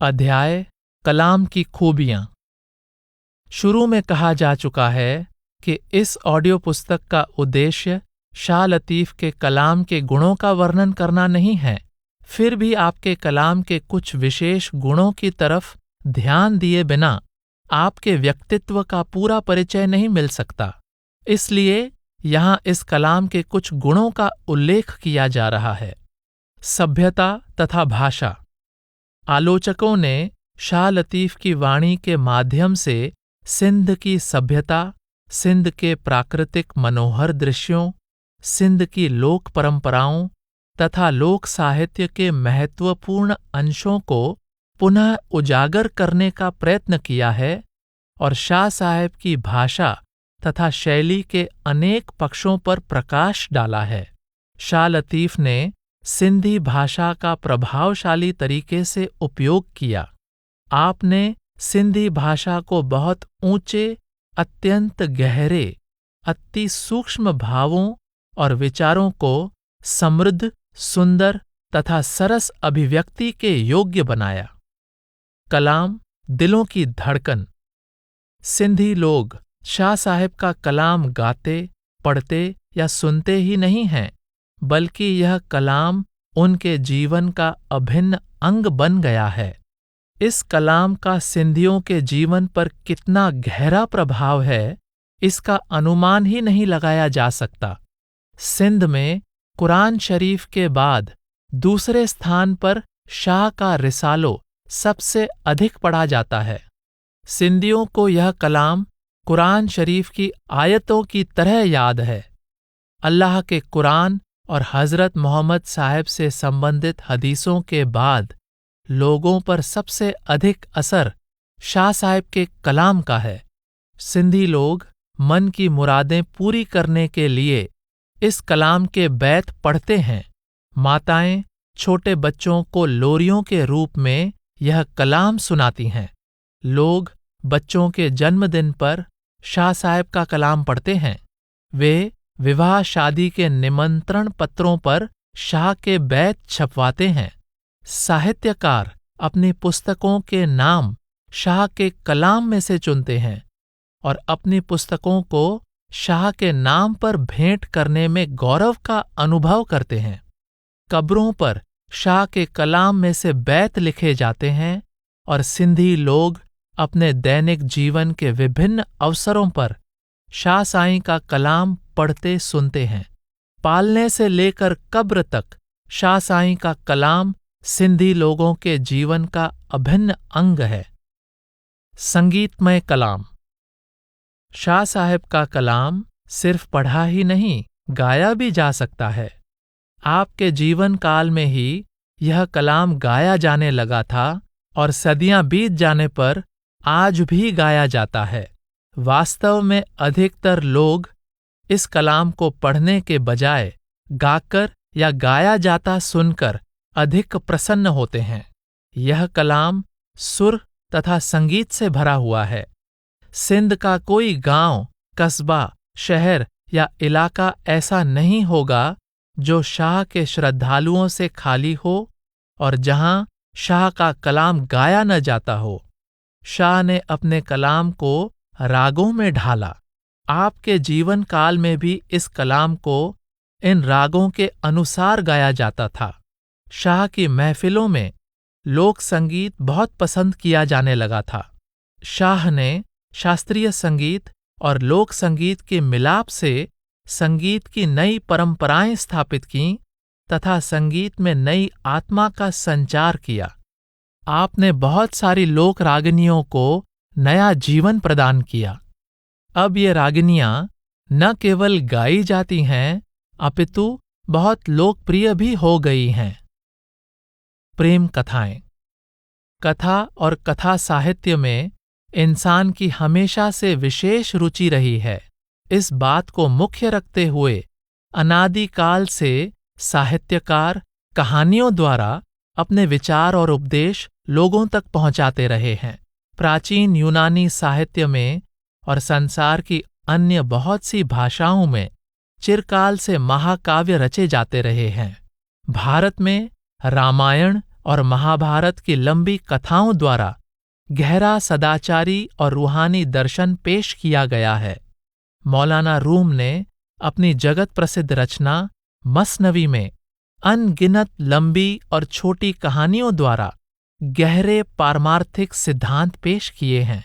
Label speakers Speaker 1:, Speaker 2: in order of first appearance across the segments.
Speaker 1: अध्याय कलाम की खूबियां। शुरू में कहा जा चुका है कि इस ऑडियो पुस्तक का उद्देश्य शाह लतीफ़ के कलाम के गुणों का वर्णन करना नहीं है। फिर भी आपके कलाम के कुछ विशेष गुणों की तरफ ध्यान दिए बिना आपके व्यक्तित्व का पूरा परिचय नहीं मिल सकता। इसलिए यहाँ इस कलाम के कुछ गुणों का उल्लेख किया जा रहा है। सभ्यता तथा भाषा। आलोचकों ने शाह लतीफ़ की वाणी के माध्यम से सिंध की सभ्यता, सिंध के प्राकृतिक मनोहर दृश्यों, सिंध की लोक परंपराओं तथा लोक साहित्य के महत्वपूर्ण अंशों को पुनः उजागर करने का प्रयत्न किया है और शाह साहब की भाषा तथा शैली के अनेक पक्षों पर प्रकाश डाला है। शाह लतीफ़ ने सिंधी भाषा का प्रभावशाली तरीके से उपयोग किया। आपने सिंधी भाषा को बहुत ऊंचे, अत्यंत गहरे, अति सूक्ष्म भावों और विचारों को समृद्ध, सुंदर तथा सरस अभिव्यक्ति के योग्य बनाया। कलाम दिलों की धड़कन। सिंधी लोग शाह साहब का कलाम गाते, पढ़ते या सुनते ही नहीं हैं, बल्कि यह कलाम उनके जीवन का अभिन्न अंग बन गया है। इस कलाम का सिंधियों के जीवन पर कितना गहरा प्रभाव है, इसका अनुमान ही नहीं लगाया जा सकता। सिंध में कुरान शरीफ के बाद दूसरे स्थान पर शाह का रिसालो सबसे अधिक पढ़ा जाता है। सिंधियों को यह कलाम कुरान शरीफ की आयतों की तरह याद है। अल्लाह के कुरान और हज़रत मोहम्मद साहब से संबंधित हदीसों के बाद लोगों पर सबसे अधिक असर शाह साहब के कलाम का है। सिंधी लोग मन की मुरादें पूरी करने के लिए इस कलाम के बैत पढ़ते हैं। माताएं छोटे बच्चों को लोरियों के रूप में यह कलाम सुनाती हैं। लोग बच्चों के जन्मदिन पर शाह साहब का कलाम पढ़ते हैं। वे विवाह शादी के निमंत्रण पत्रों पर शाह के बैत छपवाते हैं। साहित्यकार अपनी पुस्तकों के नाम शाह के कलाम में से चुनते हैं और अपनी पुस्तकों को शाह के नाम पर भेंट करने में गौरव का अनुभव करते हैं। कब्रों पर शाह के कलाम में से बैत लिखे जाते हैं और सिंधी लोग अपने दैनिक जीवन के विभिन्न अवसरों पर शाह साईं का कलाम पढ़ते सुनते हैं। पालने से लेकर कब्र तक शाह साईं का कलाम सिंधी लोगों के जीवन का अभिन्न अंग है। संगीतमय कलाम। शाह साहब का कलाम सिर्फ पढ़ा ही नहीं, गाया भी जा सकता है। आपके जीवन काल में ही यह कलाम गाया जाने लगा था और सदियां बीत जाने पर आज भी गाया जाता है। वास्तव में अधिकतर लोग इस कलाम को पढ़ने के बजाय गाकर या गाया जाता सुनकर अधिक प्रसन्न होते हैं। यह कलाम सुर तथा संगीत से भरा हुआ है। सिंध का कोई गांव, कस्बा, शहर या इलाका ऐसा नहीं होगा जो शाह के श्रद्धालुओं से खाली हो और जहां शाह का कलाम गाया न जाता हो। शाह ने अपने कलाम को रागों में ढाला। आपके जीवन काल में भी इस कलाम को इन रागों के अनुसार गाया जाता था। शाह की महफिलों में लोक संगीत बहुत पसंद किया जाने लगा था। शाह ने शास्त्रीय संगीत और लोक संगीत के मिलाप से संगीत की नई परंपराएं स्थापित कीं तथा संगीत में नई आत्मा का संचार किया। आपने बहुत सारी लोक रागिनियों को नया जीवन प्रदान किया। अब ये रागिनियां न केवल गाई जाती हैं अपितु बहुत लोकप्रिय भी हो गई हैं। प्रेम कथाएं। कथा और कथा साहित्य में इंसान की हमेशा से विशेष रुचि रही है। इस बात को मुख्य रखते हुए अनादिकाल से साहित्यकार कहानियों द्वारा अपने विचार और उपदेश लोगों तक पहुंचाते रहे हैं। प्राचीन यूनानी साहित्य में और संसार की अन्य बहुत सी भाषाओं में चिरकाल से महाकाव्य रचे जाते रहे हैं। भारत में रामायण, और महाभारत की लंबी कथाओं द्वारा गहरा सदाचारी और रूहानी दर्शन पेश किया गया है। मौलाना रूम ने अपनी जगत प्रसिद्ध रचना मसनवी में अनगिनत लंबी और छोटी कहानियों द्वारा गहरे पारमार्थिक सिद्धांत पेश किए हैं।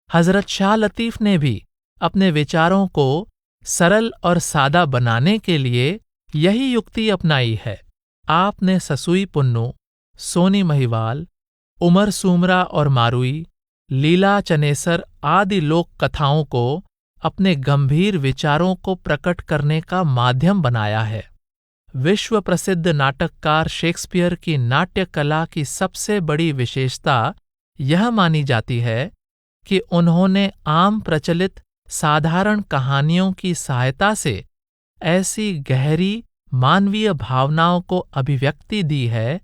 Speaker 1: हजरत शाह लतीफ ने भी अपने विचारों को सरल और सादा बनाने के लिए यही युक्ति अपनाई है। आपने ससुई पुन्नू, सोनी महिवाल, उमर सूमरा और मारुई, लीला चनेसर आदि लोक कथाओं को अपने गंभीर विचारों को प्रकट करने का माध्यम बनाया है। विश्व प्रसिद्ध नाटककार शेक्सपियर की नाट्य कला की सबसे बड़ी विशेषता यह मानी जाती है कि उन्होंने आम प्रचलित साधारण कहानियों की सहायता से ऐसी गहरी मानवीय भावनाओं को अभिव्यक्ति दी है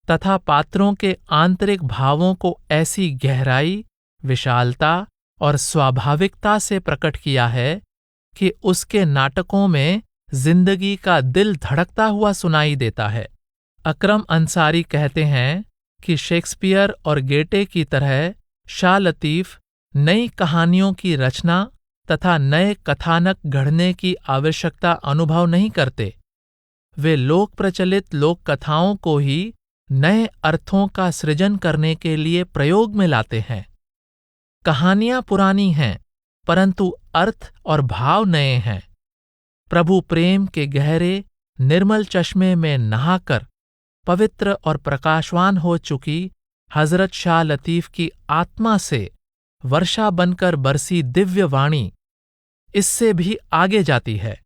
Speaker 1: तथा पात्रों के आंतरिक भावों को ऐसी गहराई, विशालता और स्वाभाविकता से प्रकट किया है कि उसके नाटकों में जिंदगी का दिल धड़कता हुआ सुनाई देता है। अकरम अंसारी कहते हैं कि शेक्सपियर और गेटे की तरह शाह लतीफ नई कहानियों की रचना तथा नए कथानक गढ़ने की आवश्यकता अनुभव नहीं करते। वे लोक प्रचलित लोक कथाओं को ही नए अर्थों का सृजन करने के लिए प्रयोग में लाते हैं। कहानियां पुरानी हैं, परंतु अर्थ और भाव नए हैं। प्रभु प्रेम के गहरे निर्मल चश्मे में नहाकर पवित्र और प्रकाशवान हो चुकी हजरत शाह लतीफ की आत्मा से वर्षा बनकर बरसी दिव्य वाणी इससे भी आगे जाती है।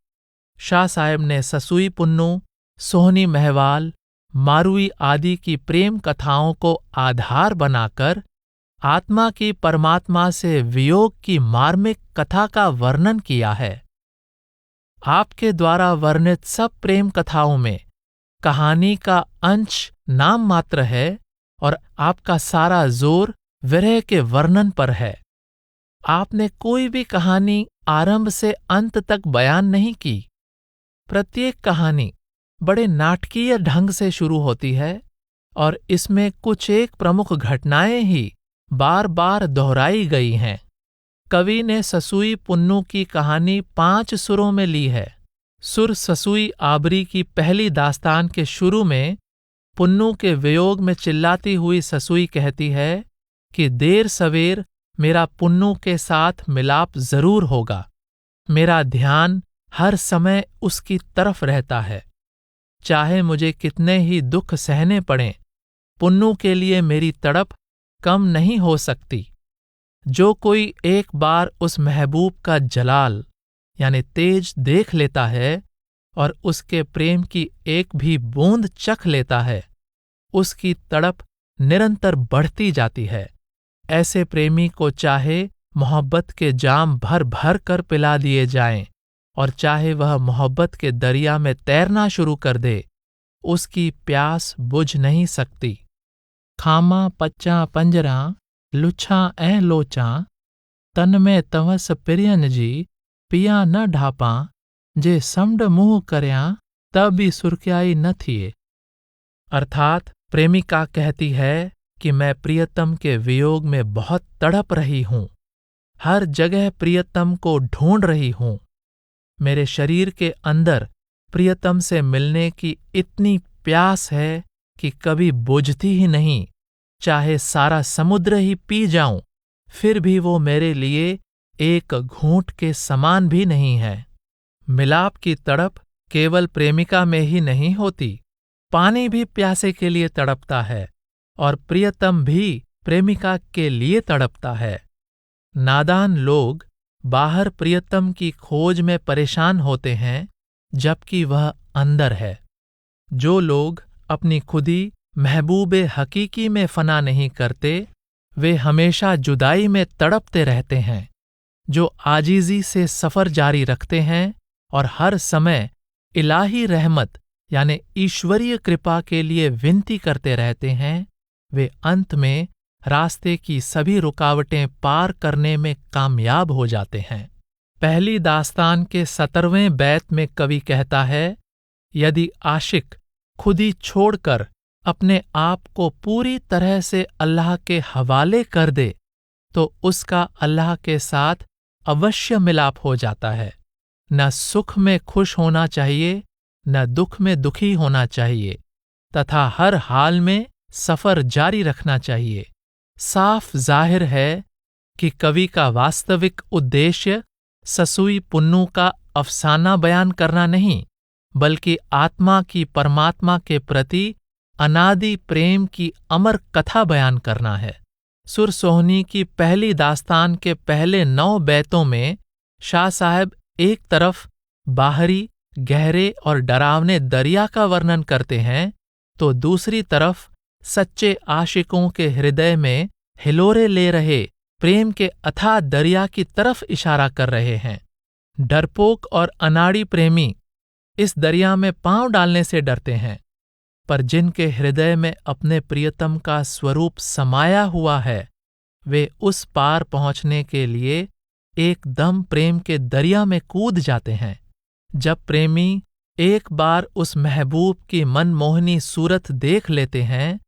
Speaker 1: शाह साहेब ने ससुई पुन्नू, सोहनी महवाल, मारुई आदि की प्रेम कथाओं को आधार बनाकर आत्मा की परमात्मा से वियोग की मार्मिक कथा का वर्णन किया है। आपके द्वारा वर्णित सब प्रेम कथाओं में कहानी का अंश नाम मात्र है और आपका सारा जोर विरह के वर्णन पर है। आपने कोई भी कहानी आरंभ से अंत तक बयान नहीं की। प्रत्येक कहानी बड़े नाटकीय ढंग से शुरू होती है और इसमें कुछ एक प्रमुख घटनाएं ही बार बार दोहराई गई हैं। कवि ने ससुई पुन्नू की कहानी 5 सुरों में ली है। सुर ससुई आबरी की पहली दास्तान के शुरू में पुन्नू के वियोग में चिल्लाती हुई ससुई कहती है कि देर सवेर मेरा पुन्नू के साथ मिलाप जरूर होगा। मेरा ध्यान हर समय उसकी तरफ रहता है। चाहे मुझे कितने ही दुख सहने पड़ें, पुन्नू के लिए मेरी तड़प कम नहीं हो सकती। जो कोई एक बार उस महबूब का जलाल यानी तेज देख लेता है और उसके प्रेम की एक भी बूंद चख लेता है, उसकी तड़प निरंतर बढ़ती जाती है। ऐसे प्रेमी को चाहे मोहब्बत के जाम भर भर कर पिला दिए जाएं और चाहे वह मोहब्बत के दरिया में तैरना शुरू कर दे, उसकी प्यास बुझ नहीं सकती। खामा पच्चा पंजरा लुच्छा ऐं लोचा, तन में तवस पिरियन जी पिया न ढापा, जे समड मुंह करया तब भी सुरख्याई न थिए। अर्थात प्रेमिका कहती है कि मैं प्रियतम के वियोग में बहुत तड़प रही हूं, हर जगह प्रियतम को ढूंढ रही हूं। मेरे शरीर के अंदर प्रियतम से मिलने की इतनी प्यास है कि कभी बुझती ही नहीं। चाहे सारा समुद्र ही पी जाऊं, फिर भी वो मेरे लिए एक घूंट के समान भी नहीं है। मिलाप की तड़प केवल प्रेमिका में ही नहीं होती, पानी भी प्यासे के लिए तड़पता है और प्रियतम भी प्रेमिका के लिए तड़पता है। नादान लोग बाहर प्रियतम की खोज में परेशान होते हैं, जबकि वह अंदर है। जो लोग अपनी खुदी महबूबे हकीकी में फना नहीं करते, वे हमेशा जुदाई में तड़पते रहते हैं। जो आजीजी से सफर जारी रखते हैं और हर समय इलाही रहमत यानी ईश्वरीय कृपा के लिए विनती करते रहते हैं, वे अंत में रास्ते की सभी रुकावटें पार करने में कामयाब हो जाते हैं। पहली दास्तान के 17वें बैत में कवि कहता है, यदि आशिक खुदी छोड़कर अपने आप को पूरी तरह से अल्लाह के हवाले कर दे तो उसका अल्लाह के साथ अवश्य मिलाप हो जाता है। न सुख में खुश होना चाहिए, न दुख में दुखी होना चाहिए, तथा हर हाल में सफर जारी रखना चाहिए। साफ जाहिर है कि कवि का वास्तविक उद्देश्य ससुई पुन्नू का अफसाना बयान करना नहीं, बल्कि आत्मा की परमात्मा के प्रति अनादि प्रेम की अमर कथा बयान करना है। सुर सोहनी की पहली दास्तान के पहले 9 बैतों में शाह साहब एक तरफ बाहरी, गहरे और डरावने दरिया का वर्णन करते हैं, तो दूसरी तरफ सच्चे आशिकों के हृदय में हिलोरे ले रहे प्रेम के अथाह दरिया की तरफ इशारा कर रहे हैं। डरपोक और अनाड़ी प्रेमी इस दरिया में पांव डालने से डरते हैं, पर जिनके हृदय में अपने प्रियतम का स्वरूप समाया हुआ है, वे उस पार पहुंचने के लिए एकदम प्रेम के दरिया में कूद जाते हैं। जब प्रेमी एक बार उस महबूब की मनमोहनी सूरत देख लेते हैं,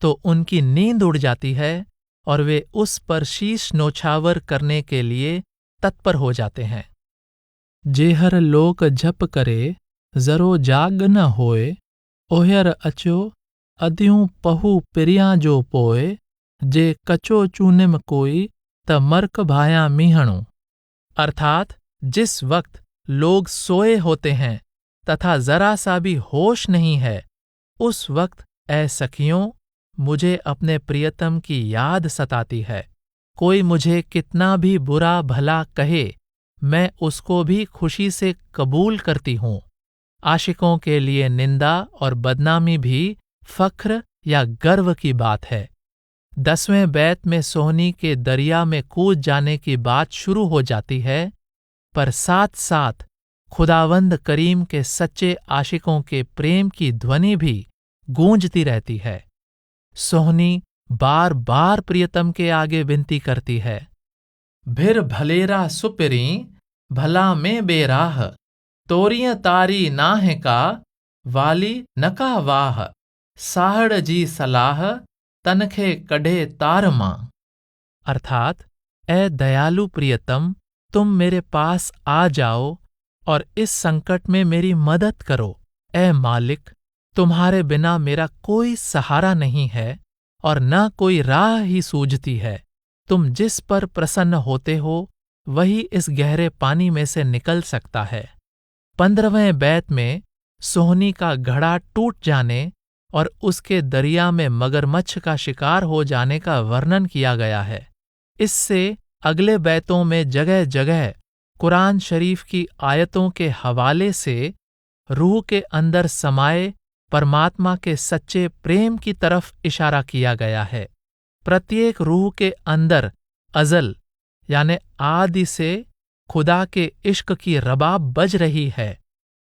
Speaker 1: तो उनकी नींद उड़ जाती है और वे उस पर शीश नौछावर करने के लिए तत्पर हो जाते हैं। जेहर लोक जप करे जरो जाग न होए, ओहर अचो अद्यूं पहू पिरियां जो पोए, जे कचो चूनिम कोई त मर्क भाया मीहणु। अर्थात जिस वक्त लोग सोए होते हैं तथा जरा सा भी होश नहीं है, उस वक्त ऐ सखियों मुझे अपने प्रियतम की याद सताती है। कोई मुझे कितना भी बुरा भला कहे, मैं उसको भी खुशी से कबूल करती हूँ। आशिकों के लिए निंदा और बदनामी भी फख्र या गर्व की बात है। 10वें बैत में सोहनी के दरिया में कूद जाने की बात शुरू हो जाती है, पर साथ साथ खुदावंद करीम के सच्चे आशिकों के प्रेम की ध्वनि भी गूंजती रहती है। सोहनी बार बार प्रियतम के आगे विनती करती है, भिर भलेरा सुपिरी भला में बेराह, तोरिय तारी नाह का वाली नका वाह, साहड़ जी सलाह तनखे कढ़े तार मां। अर्थात ए दयालु प्रियतम, तुम मेरे पास आ जाओ और इस संकट में मेरी मदद करो। ए मालिक, तुम्हारे बिना मेरा कोई सहारा नहीं है और न कोई राह ही सूझती है। तुम जिस पर प्रसन्न होते हो वही इस गहरे पानी में से निकल सकता है। 15वें बैत में सोहनी का घड़ा टूट जाने और उसके दरिया में मगरमच्छ का शिकार हो जाने का वर्णन किया गया है। इससे अगले बैतों में जगह जगह कुरान शरीफ की आयतों के हवाले से रूह के अंदर समाये परमात्मा के सच्चे प्रेम की तरफ इशारा किया गया है। प्रत्येक रूह के अंदर अजल यानी आदि से खुदा के इश्क की रबाब बज रही है,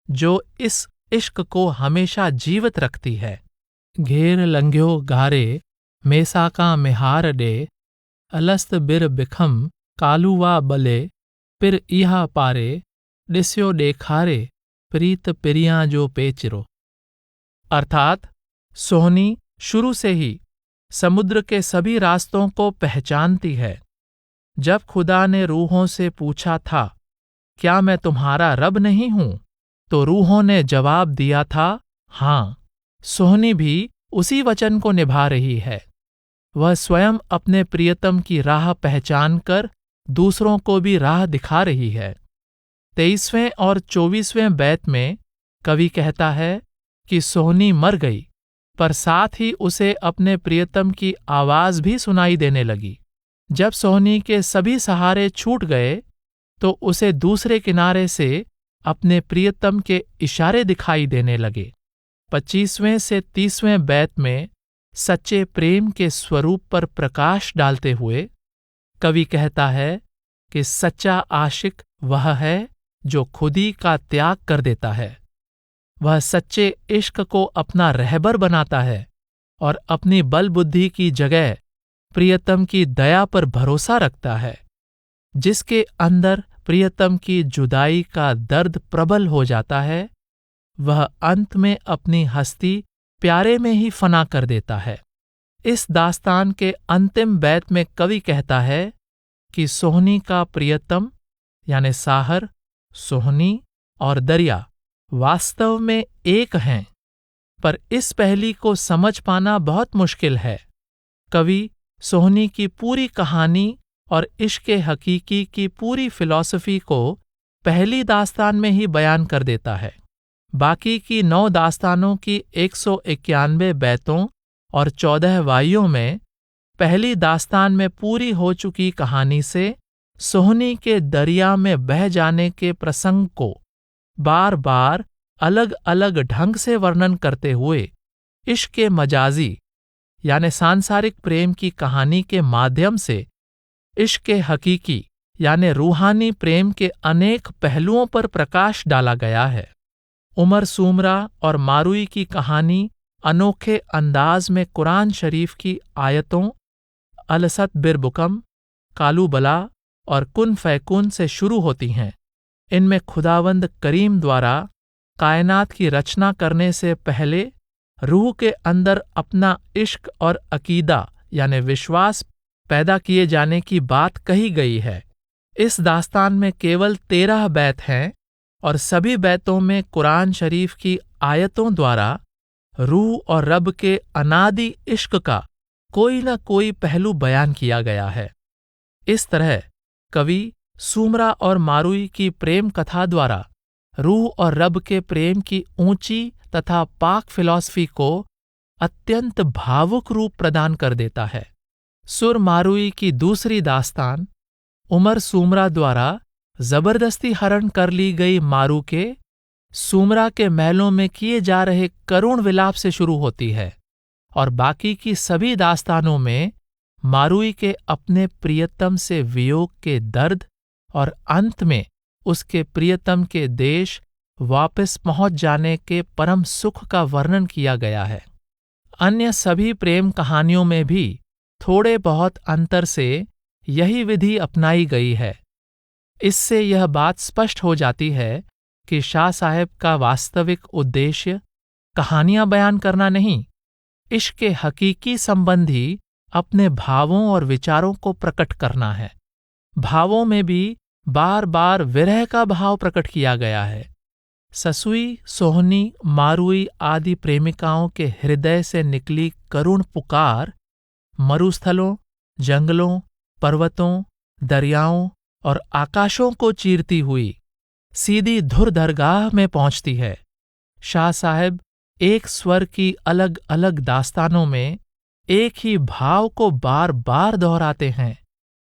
Speaker 1: जो इस इश्क को हमेशा जीवित रखती है। घेर लंघ्यो गारे मेसाका मिहार डे, अलस्त बिर बिखम कालूवा बले, पिर इहा पारे ॾिस्यो ॾेखारे प्रीत पिरियां जो पेचरो। अर्थात सोहनी शुरू से ही समुद्र के सभी रास्तों को पहचानती है। जब खुदा ने रूहों से पूछा था, क्या मैं तुम्हारा रब नहीं हूं, तो रूहों ने जवाब दिया था, हाँ। सोहनी भी उसी वचन को निभा रही है। वह स्वयं अपने प्रियतम की राह पहचानकर दूसरों को भी राह दिखा रही है। 23वें और 24वें बैत में कवि कहता है कि सोहनी मर गई, पर साथ ही उसे अपने प्रियतम की आवाज भी सुनाई देने लगी। जब सोहनी के सभी सहारे छूट गए, तो उसे दूसरे किनारे से अपने प्रियतम के इशारे दिखाई देने लगे। 25वें से 30वें बैत में सच्चे प्रेम के स्वरूप पर प्रकाश डालते हुए कवि कहता है कि सच्चा आशिक वह है जो खुदी का त्याग कर देता है। वह सच्चे इश्क को अपना रहबर बनाता है और अपनी बल बुद्धि की जगह प्रियतम की दया पर भरोसा रखता है। जिसके अंदर प्रियतम की जुदाई का दर्द प्रबल हो जाता है, वह अंत में अपनी हस्ती प्यारे में ही फना कर देता है। इस दास्तान के अंतिम बैत में कवि कहता है कि सोहनी का प्रियतम यानी साहर, सोहनी और दरिया वास्तव में एक हैं, पर इस पहली को समझ पाना बहुत मुश्किल है। कवि सोहनी की पूरी कहानी और इश्क़ हकीकी की पूरी फिलॉसफी को पहली दास्तान में ही बयान कर देता है। बाकी की 9 दास्तानों की 191 बैतों और 14 वाइयों में पहली दास्तान में पूरी हो चुकी कहानी से सोहनी के दरिया में बह जाने के प्रसंग को बार बार अलग अलग ढंग से वर्णन करते हुए इश्क़ मजाजी यानी सांसारिक प्रेम की कहानी के माध्यम से इश्क़ हकीकी यानी रूहानी प्रेम के अनेक पहलुओं पर प्रकाश डाला गया है। उमर सूमरा और मारुई की कहानी अनोखे अंदाज में कुरान शरीफ की आयतों अलसत बिरबुकम, कालूबला और कुन फैकुन से शुरू होती हैं। इनमें खुदावंद करीम द्वारा कायनात की रचना करने से पहले रूह के अंदर अपना इश्क और अकीदा यानी विश्वास पैदा किए जाने की बात कही गई है। इस दास्तान में केवल 13 बैत हैं और सभी बैतों में कुरान शरीफ की आयतों द्वारा रूह और रब के अनादि इश्क का कोई न कोई पहलू बयान किया गया है। इस तरह कवि सूमरा और मारुई की प्रेम कथा द्वारा रूह और रब के प्रेम की ऊंची तथा पाक फिलॉसफी को अत्यंत भावुक रूप प्रदान कर देता है। सुर मारुई की दूसरी दास्तान उमर सूमरा द्वारा जबरदस्ती हरण कर ली गई मारू के सूमरा के महलों में किए जा रहे करुण विलाप से शुरू होती है और बाकी की सभी दास्तानों में मारुई के अपने प्रियतम से वियोग के दर्द और अंत में उसके प्रियतम के देश वापस पहुंच जाने के परम सुख का वर्णन किया गया है। अन्य सभी प्रेम कहानियों में भी थोड़े बहुत अंतर से यही विधि अपनाई गई है। इससे यह बात स्पष्ट हो जाती है कि शाह साहेब का वास्तविक उद्देश्य कहानियां बयान करना नहीं, इश्क़ हकीकी संबंधी अपने भावों और विचारों को प्रकट करना है। भावों में भी बार बार विरह का भाव प्रकट किया गया है। ससुई, सोहनी, मारुई आदि प्रेमिकाओं के हृदय से निकली करुण पुकार मरुस्थलों, जंगलों, पर्वतों, दरियाओं और आकाशों को चीरती हुई सीधी धुर दरगाह में पहुंचती है। शाह साहब एक स्वर की अलग अलग दास्तानों में एक ही भाव को बार बार दोहराते हैं,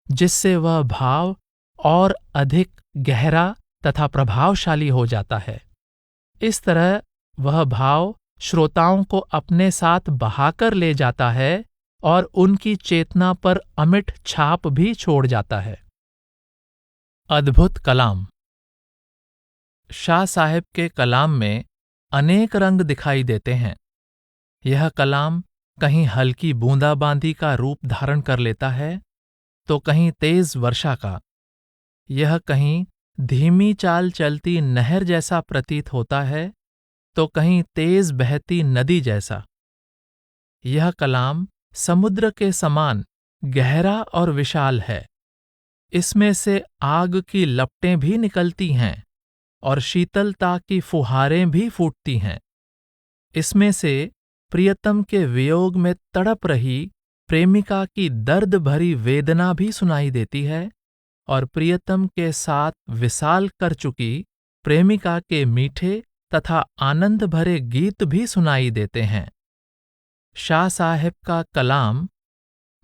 Speaker 1: जिससे वह भाव और अधिक गहरा तथा प्रभावशाली हो जाता है। इस तरह वह भाव श्रोताओं को अपने साथ बहाकर ले जाता है और उनकी चेतना पर अमिट छाप भी छोड़ जाता है। अद्भुत कलाम। शाह साहब के कलाम में अनेक रंग दिखाई देते हैं। यह कलाम कहीं हल्की बूंदाबांदी का रूप धारण कर लेता है तो कहीं तेज वर्षा का। यह कहीं धीमी चाल चलती नहर जैसा प्रतीत होता है तो कहीं तेज बहती नदी जैसा। यह कलाम समुद्र के समान गहरा और विशाल है। इसमें से आग की लपटें भी निकलती हैं और शीतलता की फुहारें भी फूटती हैं। इसमें से प्रियतम के वियोग में तड़प रही प्रेमिका की दर्द भरी वेदना भी सुनाई देती है और प्रियतम के साथ विसाल कर चुकी प्रेमिका के मीठे तथा आनंद भरे गीत भी सुनाई देते हैं। शाह साहब का कलाम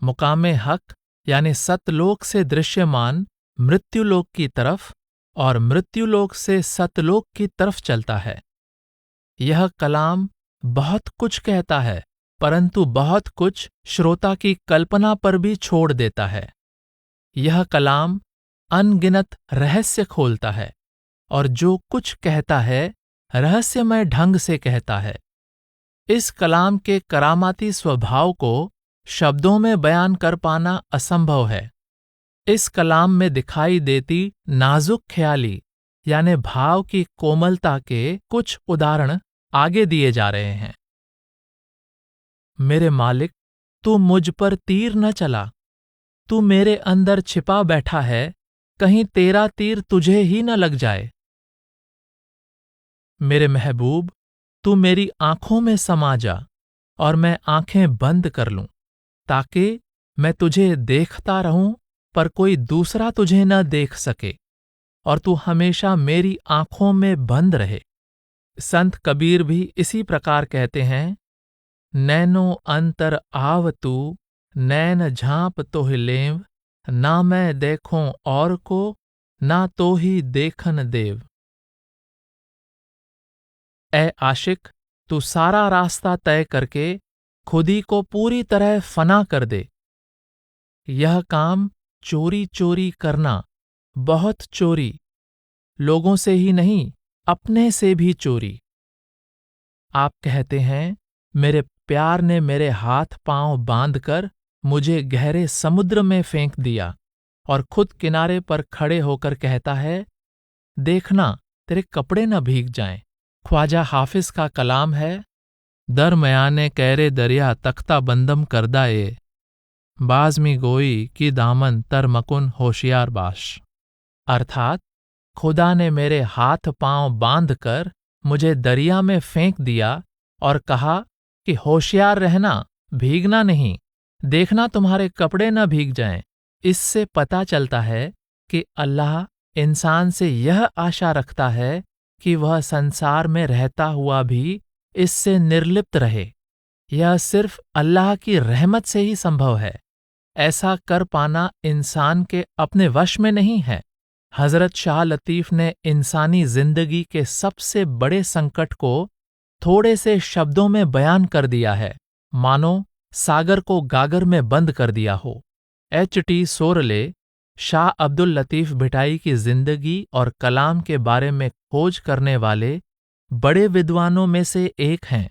Speaker 1: मुकामे हक यानी सतलोक से दृश्यमान मृत्युलोक की तरफ और मृत्युलोक से सतलोक की तरफ चलता है। यह कलाम बहुत कुछ कहता है, परंतु बहुत कुछ श्रोता की कल्पना पर भी छोड़ देता है। यह कलाम अनगिनत रहस्य खोलता है और जो कुछ कहता है रहस्यमय ढंग से कहता है। इस कलाम के करामाती स्वभाव को शब्दों में बयान कर पाना असंभव है। इस कलाम में दिखाई देती नाजुक ख्याली यानी भाव की कोमलता के कुछ उदाहरण आगे दिए जा रहे हैं। मेरे मालिक, तू मुझ पर तीर न चला। तू मेरे अंदर छिपा बैठा है, कहीं तेरा तीर तुझे ही न लग जाए। मेरे महबूब, तू मेरी आंखों में समा जा और मैं आंखें बंद कर लूं, ताकि मैं तुझे देखता रहूं पर कोई दूसरा तुझे न देख सके, और तू हमेशा मेरी आंखों में बंद रहे। संत कबीर भी इसी प्रकार कहते हैं, नैनो अंतर आव तू, नैन झांप तोहि लेव, ना मैं देखूं और को, ना तो ही देखन देव। ए आशिक, तू सारा रास्ता तय करके खुद ही को पूरी तरह फना कर दे। यह काम चोरी चोरी करना, बहुत चोरी, लोगों से ही नहीं अपने से भी चोरी। आप कहते हैं, मेरे प्यार ने मेरे हाथ पांव बांधकर मुझे गहरे समुद्र में फेंक दिया, और खुद किनारे पर खड़े होकर कहता है, देखना तेरे कपड़े न भीग जाएं। ख्वाजा हाफिज का कलाम है, दरमयाने कैरे दरिया तख्ता बंदम करदा ए, बाज़मी गोई की दामन तर मकुन होशियार बाश। अर्थात खुदा ने मेरे हाथ पांव बांधकर मुझे दरिया में फेंक दिया और कहा कि होशियार रहना, भीगना नहीं, देखना तुम्हारे कपड़े न भीग जाएं। इससे पता चलता है कि अल्लाह इंसान से यह आशा रखता है कि वह संसार में रहता हुआ भी इससे निर्लिप्त रहे। यह सिर्फ अल्लाह की रहमत से ही संभव है। ऐसा कर पाना इंसान के अपने वश में नहीं है। हजरत शाह लतीफ ने इंसानी जिंदगी के सबसे बड़े संकट को थोड़े से शब्दों में बयान कर दिया है, मानो सागर को गागर में बंद कर दिया हो। H.T. सोरले शाह अब्दुल लतीफ भिटाई की जिंदगी और कलाम के बारे में खोज करने वाले बड़े विद्वानों में से एक हैं।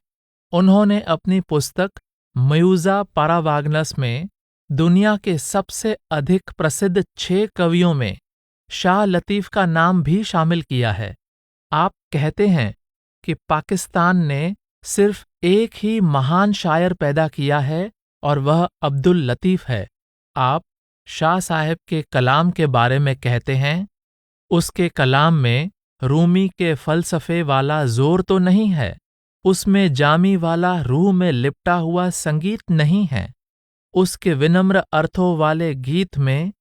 Speaker 1: उन्होंने अपनी पुस्तक म्यूज़ा पारावागनस में दुनिया के सबसे अधिक प्रसिद्ध 6 कवियों में शाह लतीफ का नाम भी शामिल किया है। आप कहते हैं कि पाकिस्तान ने सिर्फ एक ही महान शायर पैदा किया है और वह अब्दुल लतीफ है। आप शाह साहब के कलाम के बारे में कहते हैं, उसके कलाम में रूमी के फलसफे वाला जोर तो नहीं है, उसमें जामी वाला रूह में लिपटा हुआ संगीत नहीं है, उसके विनम्र अर्थों वाले गीत में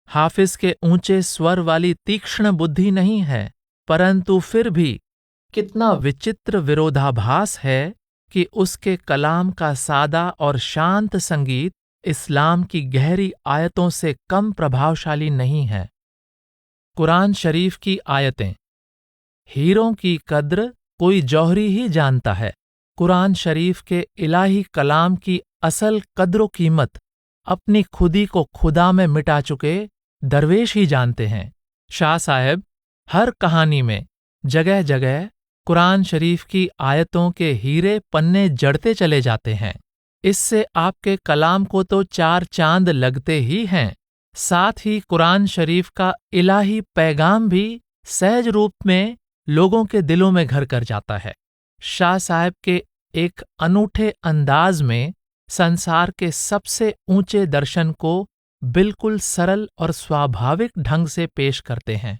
Speaker 1: हाफिज के ऊंचे स्वर वाली तीक्ष्ण बुद्धि नहीं है, परंतु फिर भी कितना विचित्र विरोधाभास है कि उसके कलाम का सादा और शांत संगीत इस्लाम की गहरी आयतों से कम प्रभावशाली नहीं है। कुरान शरीफ की आयतें। हीरों की कद्र कोई जौहरी ही जानता है। कुरान शरीफ के इलाही कलाम की असल कद्र कीमत अपनी खुदी को खुदा में मिटा चुके दरवेश ही जानते हैं। शाह साहब हर कहानी में जगह जगह कुरान शरीफ की आयतों के हीरे पन्ने जड़ते चले जाते हैं। इससे आपके कलाम को तो 4 चांद लगते ही हैं, साथ ही कुरान शरीफ का इलाही पैगाम भी सहज रूप में लोगों के दिलों में घर कर जाता है। शाह साहब के एक अनूठे अंदाज में संसार के सबसे ऊंचे दर्शन को बिल्कुल सरल और स्वाभाविक ढंग से पेश करते हैं।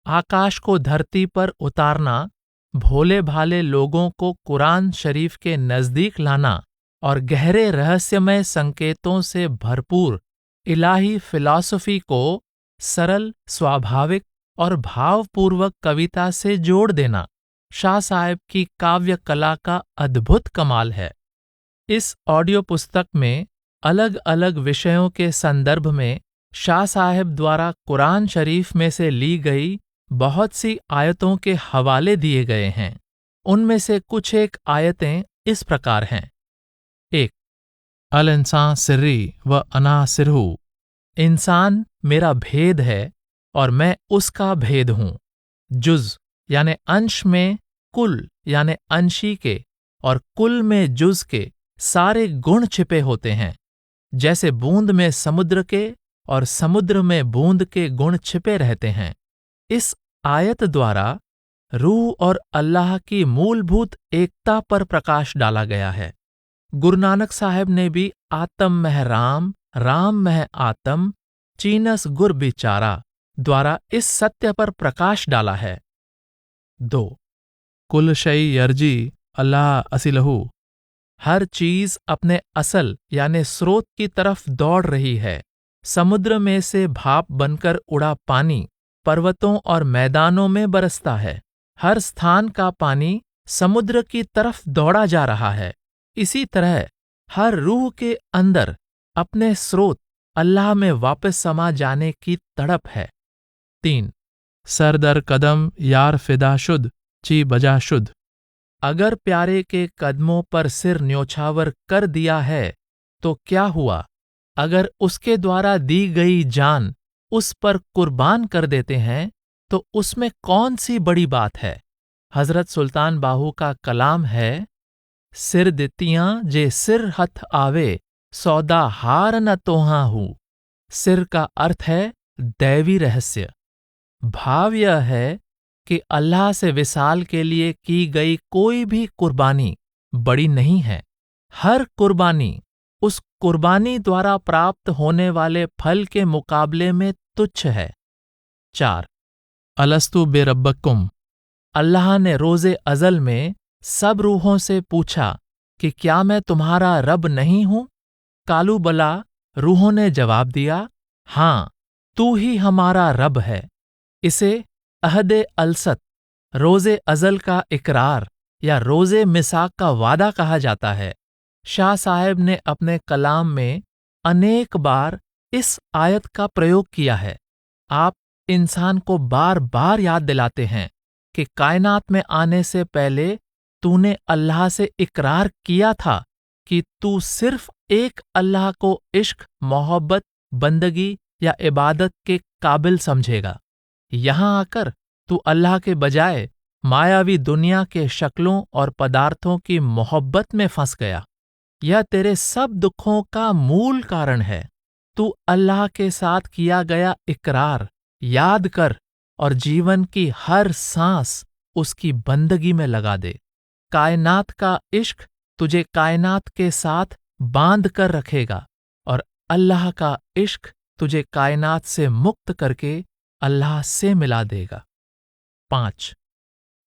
Speaker 1: आकाश को धरती पर उतारना, भोले भाले लोगों को कुरान शरीफ के नजदीक लाना और गहरे रहस्यमय संकेतों से भरपूर इलाही फिलॉसफी को सरल, स्वाभाविक और भावपूर्वक कविता से जोड़ देना शाह साहब की काव्य कला का अद्भुत कमाल है। इस ऑडियो पुस्तक में अलग अलग विषयों के संदर्भ में शाह साहब द्वारा कुरान शरीफ में से ली गई बहुत सी आयतों के हवाले दिए गए हैं। उनमें से कुछ एक आयतें इस प्रकार हैं। 1. अल इंसान सिर्री व अना सिरहू। इंसान मेरा भेद है और मैं उसका भेद हूँ। जुज यानी अंश में कुल यानी अंशी के और कुल में जुज के सारे गुण छिपे होते हैं। जैसे बूंद में समुद्र के और समुद्र में बूंद के गुण छिपे रहते हैं। इस आयत द्वारा रूह और अल्लाह की मूलभूत एकता पर प्रकाश डाला गया है। गुरु नानक साहब ने भी आत्म मह राम, राम मह आत्म, चीनस गुर बिचारा द्वारा इस सत्य पर प्रकाश डाला है। 2. कुल शई अर्जी अल्लाह असिलहू। हर चीज अपने असल यानी स्रोत की तरफ दौड़ रही है। समुद्र में से भाप बनकर उड़ा पानी पर्वतों और मैदानों में बरसता है। हर स्थान का पानी समुद्र की तरफ दौड़ा जा रहा है। इसी तरह हर रूह के अंदर अपने स्रोत अल्लाह में वापस समा जाने की तड़प है। 3. सर दर कदम यार फिदा शुद्ध ची बजा शुद्ध। अगर प्यारे के कदमों पर सिर न्योछावर कर दिया है तो क्या हुआ? अगर उसके द्वारा दी गई जान उस पर कुर्बान कर देते हैं तो उसमें कौन सी बड़ी बात है? हजरत सुल्तान बाहू का कलाम है, सिर दितियां जे सिर हथ आवे सौदा हार न तोहा हूं। सिर का अर्थ है दैवी रहस्य। भाव यह है कि अल्लाह से विसाल के लिए की गई कोई भी कुर्बानी बड़ी नहीं है। हर कुर्बानी उस कुर्बानी द्वारा प्राप्त होने वाले फल के मुकाबले में तुच्छ है। 4. अलस्तु बेरब्बकुम। अल्लाह ने रोज़े अज़ल में सब रूहों से पूछा कि क्या मैं तुम्हारा रब नहीं हूं? कालू बला, रूहों ने जवाब दिया, हां, तू ही हमारा रब है। इसे अहदे अलसत, रोज़े अज़ल का इकरार या रोज़े मिसाक का वादा कहा जाता है। शाह साहब ने अपने कलाम में अनेक बार इस आयत का प्रयोग किया है। आप इंसान को बार बार याद दिलाते हैं कि कायनात में आने से पहले तूने अल्लाह से इकरार किया था कि तू सिर्फ एक अल्लाह को इश्क, मोहब्बत, बंदगी या इबादत के काबिल समझेगा। यहां आकर तू अल्लाह के बजाय मायावी दुनिया के शक्लों और पदार्थों की मोहब्बत में फंस गया। यह तेरे सब दुखों का मूल कारण है। तू अल्लाह के साथ किया गया इकरार याद कर और जीवन की हर सांस उसकी बंदगी में लगा दे। कायनात का इश्क तुझे कायनात के साथ बांध कर रखेगा और अल्लाह का इश्क तुझे कायनात से मुक्त करके अल्लाह से मिला देगा। 5.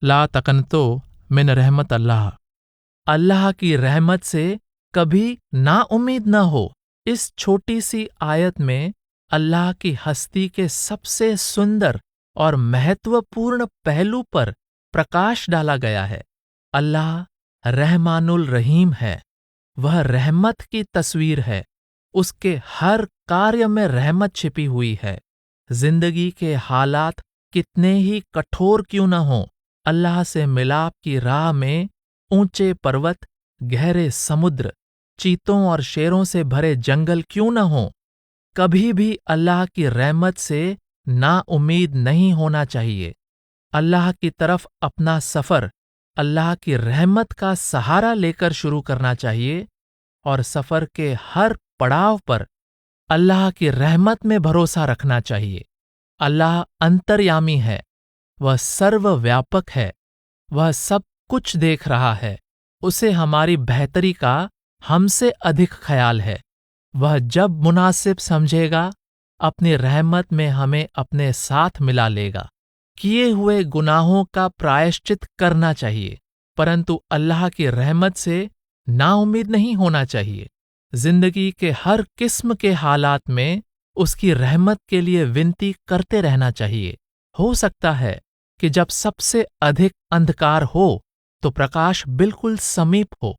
Speaker 1: ला तकनतो मिन रहमत अल्लाह। अल्लाह की रहमत से कभी ना उम्मीद न हो। इस छोटी सी आयत में अल्लाह की हस्ती के सबसे सुंदर और महत्वपूर्ण पहलू पर प्रकाश डाला गया है। अल्लाह रहमानुल रहीम है। वह रहमत की तस्वीर है। उसके हर कार्य में रहमत छिपी हुई है। जिंदगी के हालात कितने ही कठोर क्यों न हों, अल्लाह से मिलाप की राह में ऊंचे पर्वत, गहरे समुद्र, चीतों और शेरों से भरे जंगल क्यों न हों, कभी भी अल्लाह की रहमत से ना उम्मीद नहीं होना चाहिए। अल्लाह की तरफ अपना सफर अल्लाह की रहमत का सहारा लेकर शुरू करना चाहिए और सफर के हर पड़ाव पर अल्लाह की रहमत में भरोसा रखना चाहिए। अल्लाह अंतर्यामी है, वह सर्वव्यापक है, वह सब कुछ देख रहा है। उसे हमारी बेहतरी का हमसे अधिक ख्याल है। वह जब मुनासिब समझेगा अपनी रहमत में हमें अपने साथ मिला लेगा। किए हुए गुनाहों का प्रायश्चित करना चाहिए, परंतु अल्लाह की रहमत से नाउम्मीद नहीं होना चाहिए। जिंदगी के हर किस्म के हालात में उसकी रहमत के लिए विनती करते रहना चाहिए। हो सकता है कि जब सबसे अधिक अंधकार हो तो प्रकाश बिल्कुल समीप हो।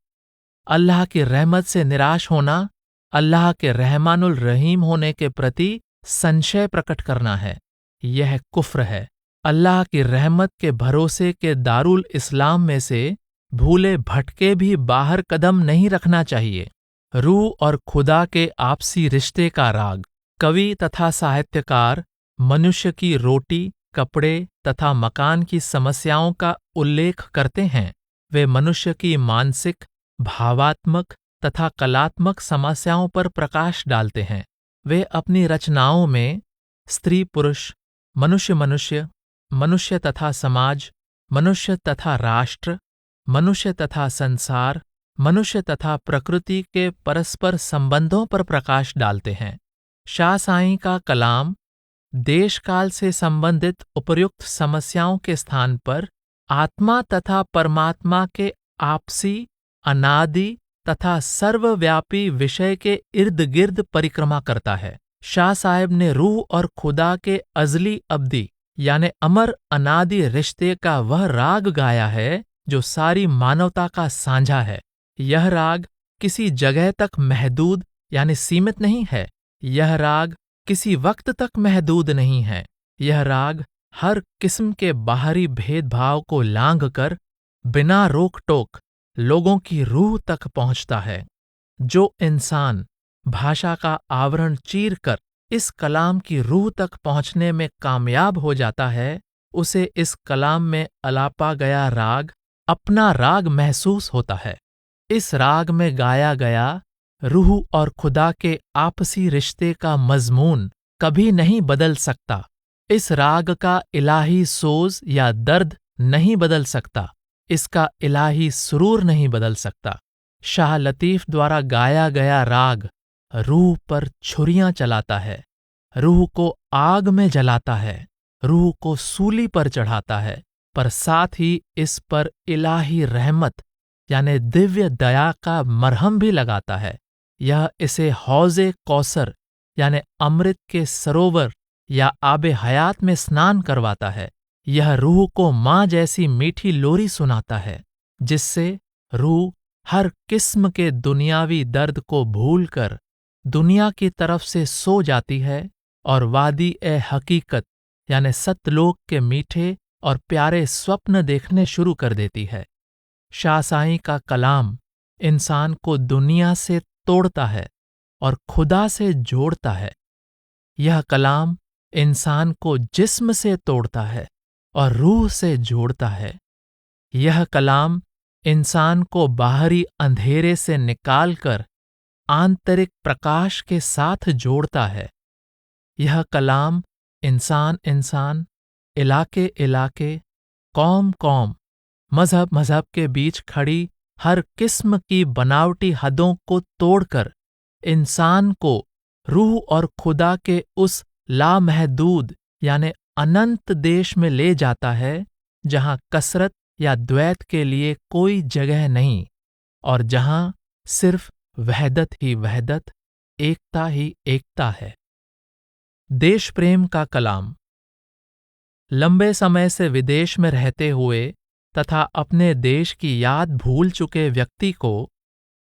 Speaker 1: अल्लाह की रहमत से निराश होना अल्लाह के रहमानुल रहीम होने के प्रति संशय प्रकट करना है। यह कुफ्र है। अल्लाह की रहमत के भरोसे के दारुल इस्लाम में से भूले भटके भी बाहर कदम नहीं रखना चाहिए। रूह और खुदा के आपसी रिश्ते का राग। कवि तथा साहित्यकार मनुष्य की रोटी, कपड़े तथा मकान की समस्याओं का उल्लेख करते हैं। वे मनुष्य की मानसिक, भावात्मक तथा कलात्मक समस्याओं पर प्रकाश डालते हैं। वे अपनी रचनाओं में स्त्री पुरुष, मनुष्य मनुष्य, मनुष्य तथा समाज, मनुष्य तथा राष्ट्र, मनुष्य तथा संसार, मनुष्य तथा प्रकृति के परस्पर संबंधों पर प्रकाश डालते हैं। शाह साईं का कलाम देश काल से संबंधित उपर्युक्त समस्याओं के स्थान पर आत्मा तथा परमात्मा के आपसी, अनादि तथा सर्वव्यापी विषय के इर्द गिर्द परिक्रमा करता है। शाह साहेब ने रूह और खुदा के अजली अब्दी यानी अमर अनादि रिश्ते का वह राग गाया है जो सारी मानवता का साझा है। यह राग किसी जगह तक महदूद यानी सीमित नहीं है। यह राग किसी वक्त तक महदूद नहीं है। यह राग हर किस्म के बाहरी भेदभाव को लांघकर बिना रोक टोक लोगों की रूह तक पहुंचता है। जो इंसान भाषा का आवरण चीर कर इस कलाम की रूह तक पहुंचने में कामयाब हो जाता है, उसे इस कलाम में अलापा गया राग अपना राग महसूस होता है। इस राग में गाया गया रूह और खुदा के आपसी रिश्ते का मजमून कभी नहीं बदल सकता। इस राग का इलाही सोज या दर्द नहीं बदल सकता। इसका इलाही सुरूर नहीं बदल सकता। शाह लतीफ द्वारा गाया गया राग रूह पर छुरियां चलाता है, रूह को आग में जलाता है, रूह को सूली पर चढ़ाता है, पर साथ ही इस पर इलाही रहमत यानी दिव्य दया का मरहम भी लगाता है। यह इसे हौज़े कौसर यानी अमृत के सरोवर या आबे हयात में स्नान करवाता है। यह रूह को माँ जैसी मीठी लोरी सुनाता है, जिससे रूह हर किस्म के दुनियावी दर्द को भूलकर दुनिया की तरफ से सो जाती है और वादी ए हकीकत यानी सतलोक के मीठे और प्यारे स्वप्न देखने शुरू कर देती है। शाह साईं का कलाम इंसान को दुनिया से तोड़ता है और खुदा से जोड़ता है। यह कलाम इंसान को जिस्म से तोड़ता है और रूह से जोड़ता है। यह कलाम इंसान को बाहरी अंधेरे से निकालकर आंतरिक प्रकाश के साथ जोड़ता है। यह कलाम इंसान, इलाके इलाके, कौम कौम, मजहब मजहब के बीच खड़ी हर किस्म की बनावटी हदों को तोड़कर इंसान को रूह और खुदा के उस लामहदूद यानी अनंत देश में ले जाता है, जहां कसरत या द्वैत के लिए कोई जगह नहीं और जहां सिर्फ वहदत ही वहदत, एकता ही एकता है। देश प्रेम का कलाम लंबे समय से विदेश में रहते हुए तथा अपने देश की याद भूल चुके व्यक्ति को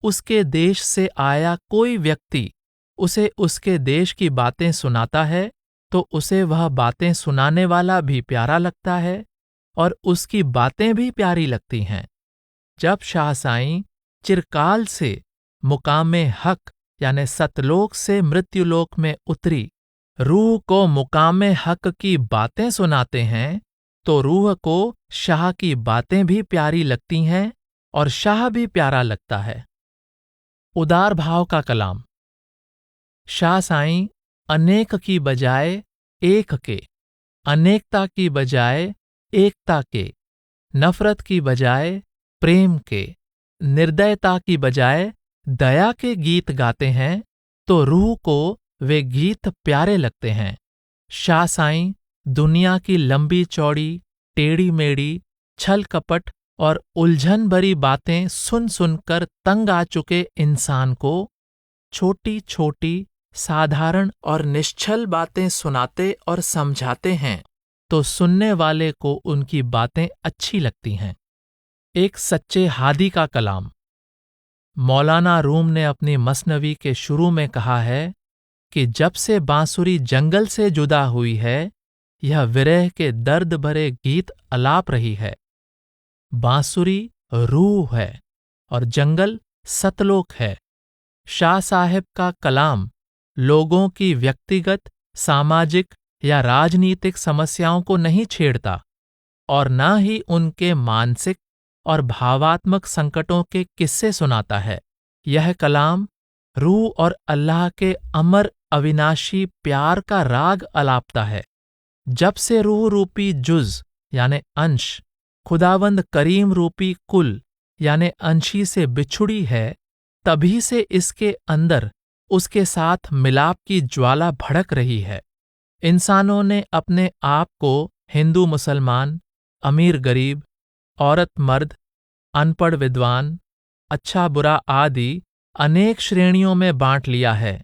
Speaker 1: उसके देश से आया कोई व्यक्ति उसे उसके देश की बातें सुनाता है तो उसे वह बातें सुनाने वाला भी प्यारा लगता है और उसकी बातें भी प्यारी लगती हैं। जब शाह साईं चिरकाल से मुकामे हक यानी सतलोक से मृत्युलोक में उतरी रूह को मुकामे हक की बातें सुनाते हैं तो रूह को शाह की बातें भी प्यारी लगती हैं और शाह भी प्यारा लगता है। उदार भाव का कलाम शाह साईं अनेक की बजाय एक के, अनेकता की बजाय एकता के, नफरत की बजाय प्रेम के, निर्दयता की बजाय दया के गीत गाते हैं तो रूह को वे गीत प्यारे लगते हैं। शाह साईं दुनिया की लंबी चौड़ी, टेढ़ी मेढ़ी, छल कपट और उलझन भरी बातें सुन सुनकर तंग आ चुके इंसान को छोटी छोटी, साधारण और निश्चल बातें सुनाते और समझाते हैं तो सुनने वाले को उनकी बातें अच्छी लगती हैं। एक सच्चे हादी का कलाम मौलाना रूम ने अपनी मसनवी के शुरू में कहा है कि जब से बांसुरी जंगल से जुदा हुई है, यह विरह के दर्द भरे गीत अलाप रही है। बांसुरी रूह है और जंगल सतलोक है। शाह साहेब का कलाम लोगों की व्यक्तिगत, सामाजिक या राजनीतिक समस्याओं को नहीं छेड़ता और न ही उनके मानसिक और भावात्मक संकटों के किस्से सुनाता है। यह कलाम रूह और अल्लाह के अमर अविनाशी प्यार का राग अलापता है। जब से रूह रूपी जुज यानी अंश खुदावंद करीम रूपी कुल यानी अंशी से बिछुड़ी है, तभी से इसके अंदर उसके साथ मिलाप की ज्वाला भड़क रही है। इंसानों ने अपने आप को हिंदू मुसलमान, अमीर गरीब, औरत मर्द, अनपढ़ विद्वान, अच्छा बुरा आदि अनेक श्रेणियों में बांट लिया है,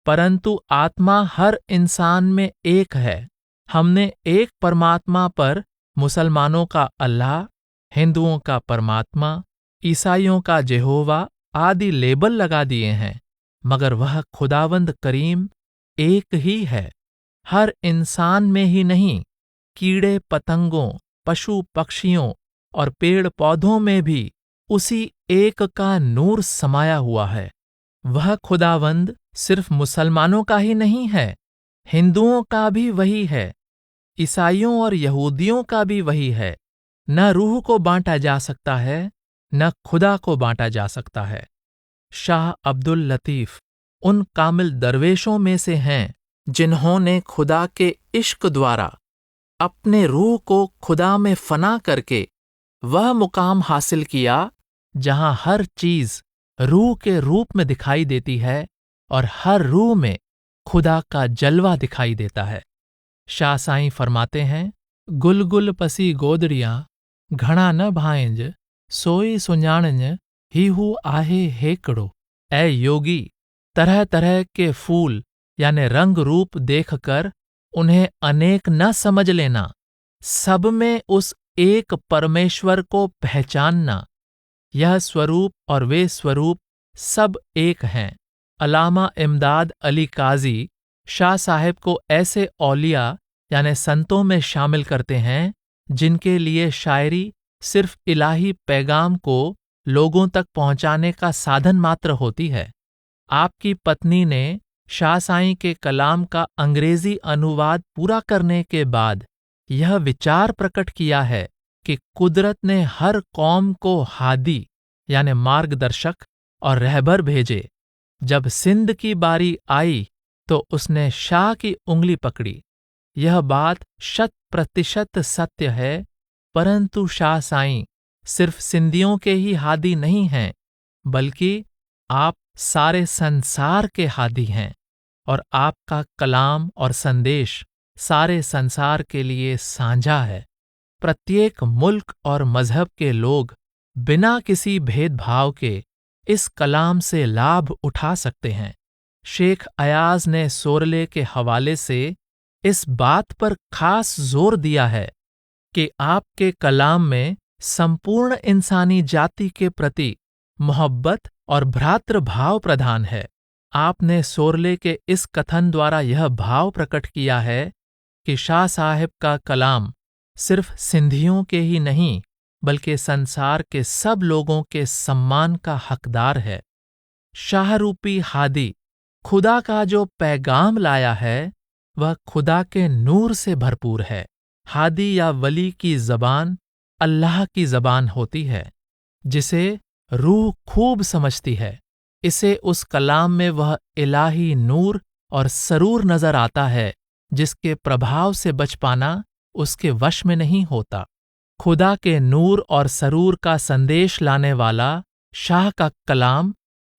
Speaker 1: परंतु आत्मा हर इंसान में एक है। हमने एक परमात्मा पर मुसलमानों का अल्लाह, हिंदुओं का परमात्मा, ईसाइयों का जेहोवा आदि लेबल लगा दिए हैं, मगर वह खुदावंद करीम एक ही है। हर इंसान में ही नहीं, कीड़े पतंगों, पशु पक्षियों और पेड़ पौधों में भी उसी एक का नूर समाया हुआ है। वह खुदावंद सिर्फ मुसलमानों का ही नहीं है, हिंदुओं का भी वही है, ईसाइयों और यहूदियों का भी वही है। न रूह को बांटा जा सकता है, न खुदा को बांटा जा सकता है। शाह अब्दुल लतीफ उन कामिल दरवेशों में से हैं जिन्होंने खुदा के इश्क द्वारा अपने रूह को खुदा में फना करके वह मुकाम हासिल किया जहां हर चीज रूह के रूप में दिखाई देती है और हर रूह में खुदा का जलवा दिखाई देता है। शाह साईं फरमाते हैं, गुल गुल पसी गोदड़ियां घणा न भाएंज, सोई सुञाणज ही हु आहे हेकड़ो। ऐ योगी, तरह तरह के फूल यानी रंग रूप देखकर उन्हें अनेक न समझ लेना, सब में उस एक परमेश्वर को पहचानना। यह स्वरूप और वे स्वरूप सब एक हैं। अलामा इमदाद अली काजी शाह साहिब को ऐसे औलिया यानी संतों में शामिल करते हैं जिनके लिए शायरी सिर्फ इलाही पैगाम को लोगों तक पहुंचाने का साधन मात्र होती है। आपकी पत्नी ने शाह साईं के कलाम का अंग्रेजी अनुवाद पूरा करने के बाद यह विचार प्रकट किया है कि कुदरत ने हर कौम को हादी यानी मार्गदर्शक और रहबर भेजे। जब सिंध की बारी आई तो उसने शाह की उंगली पकड़ी। यह बात 100% सत्य है, परंतु शाह साईं सिर्फ सिंधियों के ही हादी नहीं हैं, बल्कि आप सारे संसार के हादी हैं और आपका कलाम और संदेश सारे संसार के लिए साझा है। प्रत्येक मुल्क और मजहब के लोग बिना किसी भेदभाव के इस कलाम से लाभ उठा सकते हैं। शेख अयाज ने सोरले के हवाले से इस बात पर खास जोर दिया है कि आपके कलाम में संपूर्ण इंसानी जाति के प्रति मोहब्बत और भ्रातृभाव प्रधान है। आपने सोरले के इस कथन द्वारा यह भाव प्रकट किया है कि शाह साहिब का कलाम सिर्फ सिंधियों के ही नहीं बल्कि संसार के सब लोगों के सम्मान का हकदार है। शाहरूपी हादी खुदा का जो पैगाम लाया है वह खुदा के नूर से भरपूर है। हादी या वली की जबान अल्लाह की जबान होती है जिसे रूह खूब समझती है। इसे उस कलाम में वह इलाही नूर और सरूर नजर आता है जिसके प्रभाव से बच पाना उसके वश में नहीं होता। खुदा के नूर और सरूर का संदेश लाने वाला शाह का कलाम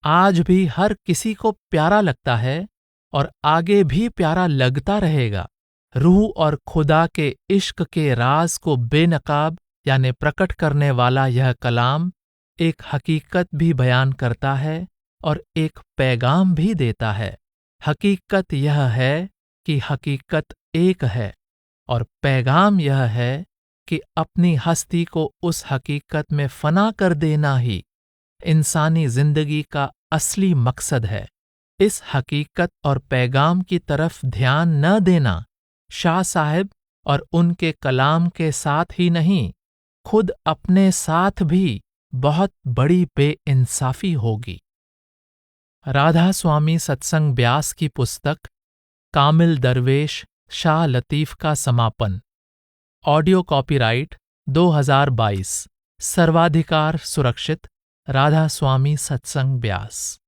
Speaker 1: आज भी हर किसी को प्यारा लगता है और आगे भी प्यारा लगता रहेगा। रूह और खुदा के इश्क के राज को बेनकाब यानी प्रकट करने वाला यह कलाम एक हकीकत भी बयान करता है और एक पैगाम भी देता है। हकीकत यह है कि हकीकत एक है और पैगाम यह है कि अपनी हस्ती को उस हकीकत में फना कर देना ही इंसानी जिंदगी का असली मकसद है। इस हकीकत और पैगाम की तरफ ध्यान न देना शाह साहिब और उनके कलाम के साथ ही नहीं, खुद अपने साथ भी बहुत बड़ी बेइंसाफी होगी। राधा स्वामी सत्संग ब्यास की पुस्तक कामिल दरवेश शाह लतीफ का समापन। Audio copyright 2022। सर्वाधिकार सुरक्षित। राधा स्वामी सत्संग ब्यास।